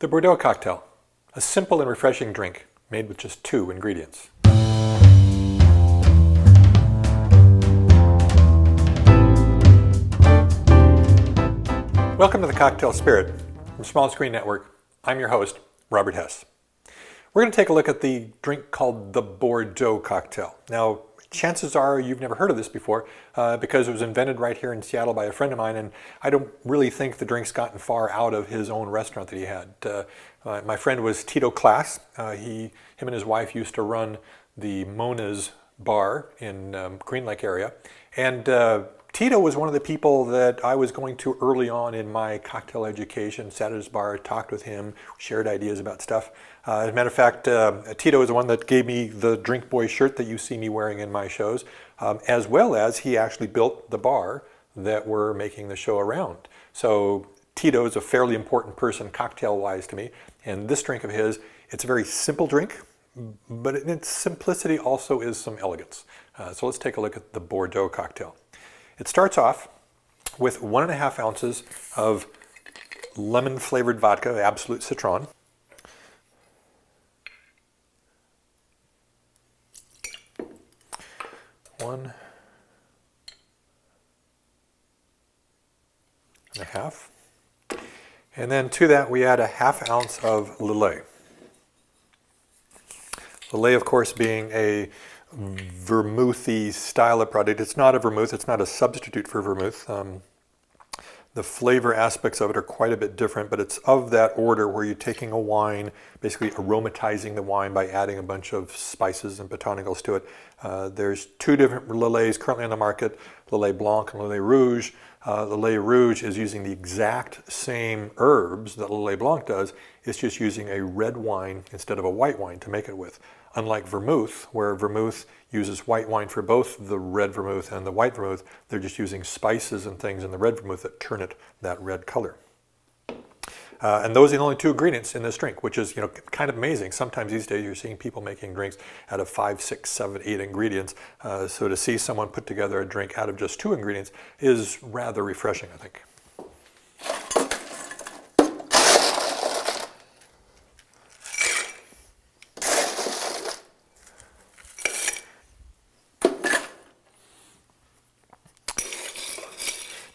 The Bordeaux cocktail, a simple and refreshing drink made with just 2 ingredients. Welcome to the Cocktail Spirit from Small Screen Network. I'm your host, Robert Hess. We're going to take a look at the drink called the Bordeaux cocktail. Now, chances are you've never heard of this before because it was invented right here in Seattle by a friend of mine, and I don't really think the drink's gotten far out of his own restaurant that he had. My friend was Tito Class. Him and his wife used to run the Mona's bar in Green Lake area, and Tito was one of the people that I was going to early on in my cocktail education. Sat at his bar, talked with him, shared ideas about stuff. As a matter of fact, Tito is the one that gave me the Drink Boy shirt that you see me wearing in my shows, as well as he actually built the bar that we're making the show around. So Tito is a fairly important person cocktail-wise to me, and this drink of his, it's a very simple drink, but in its simplicity also is some elegance. So let's take a look at the Bordeaux cocktail. It starts off with 1.5 ounces of lemon-flavored vodka, Absolute Citron. One and a half. And then to that we add 1/2 ounce of Lillet. Lillet, of course, being a vermouthy style of product. It's not a vermouth, it's not a substitute for vermouth. The flavor aspects of it are quite a bit different, but it's of that order where you're taking a wine, basically aromatizing the wine by adding a bunch of spices and botanicals to it. There's 2 different Lillets currently on the market, Lillet Blanc and Lillet Rouge. Lillet Rouge is using the exact same herbs that Lillet Blanc does. It's just using a red wine instead of a white wine to make it with. Unlike vermouth, where vermouth uses white wine for both the red vermouth and the white vermouth, they're just using spices and things in the red vermouth that turn it that red color. And those are the only 2 ingredients in this drink, which is, kind of amazing. Sometimes these days you're seeing people making drinks out of 5, 6, 7, 8 ingredients. So to see someone put together a drink out of just 2 ingredients is rather refreshing, I think.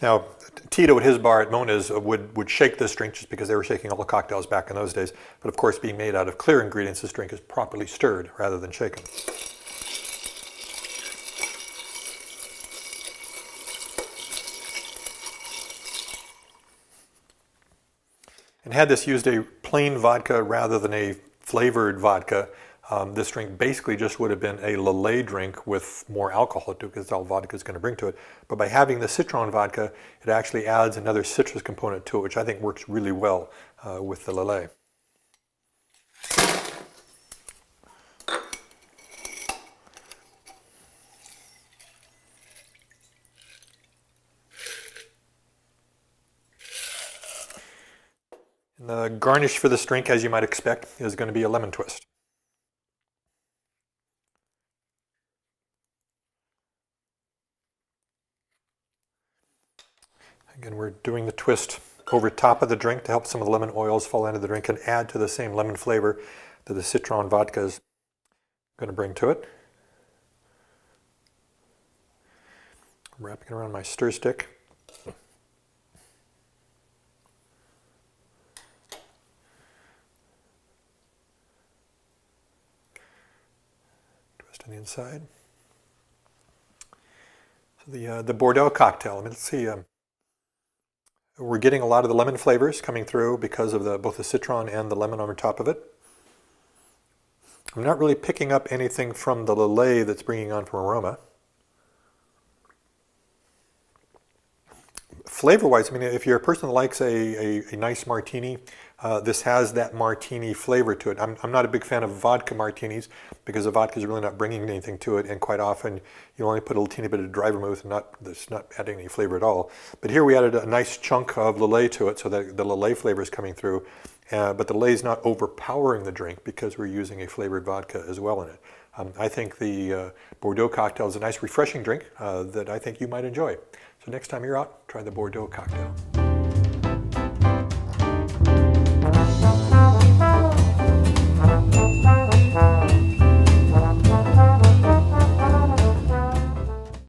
Now, Tito at his bar at Mona's would shake this drink just because they were shaking all the cocktails back in those days. But of course, being made out of clear ingredients, this drink is properly stirred rather than shaken. And had this used a plain vodka rather than a flavored vodka, this drink basically just would have been a Lillet drink with more alcohol to it, because that's all vodka is going to bring to it. But by having the citron vodka, it actually adds another citrus component to it, which I think works really well with the Lillet. And the garnish for this drink, as you might expect, is going to be a lemon twist. Again, we're doing the twist over top of the drink to help some of the lemon oils fall into the drink and add to the same lemon flavor that the citron vodka is going to bring to it. Wrapping it around my stir stick. Twist on the inside. So the Bordeaux cocktail, let's see. We're getting a lot of the lemon flavors coming through because of both the citron and the lemon on top of it. I'm not really picking up anything from the Lillet that's bringing on from aroma. Flavor-wise, I mean, if you're a person that likes a nice martini, this has that martini flavor to it. I'm not a big fan of vodka martinis because the vodka is really not bringing anything to it, and quite often you only put a little teeny bit of dry vermouth and it's not adding any flavor at all. But here we added a nice chunk of Lillet to it, so that the Lillet flavor is coming through, but the Lillet is not overpowering the drink because we're using a flavored vodka as well in it. I think the Bordeaux cocktail is a nice refreshing drink that I think you might enjoy. So next time you're out, try the Bordeaux cocktail.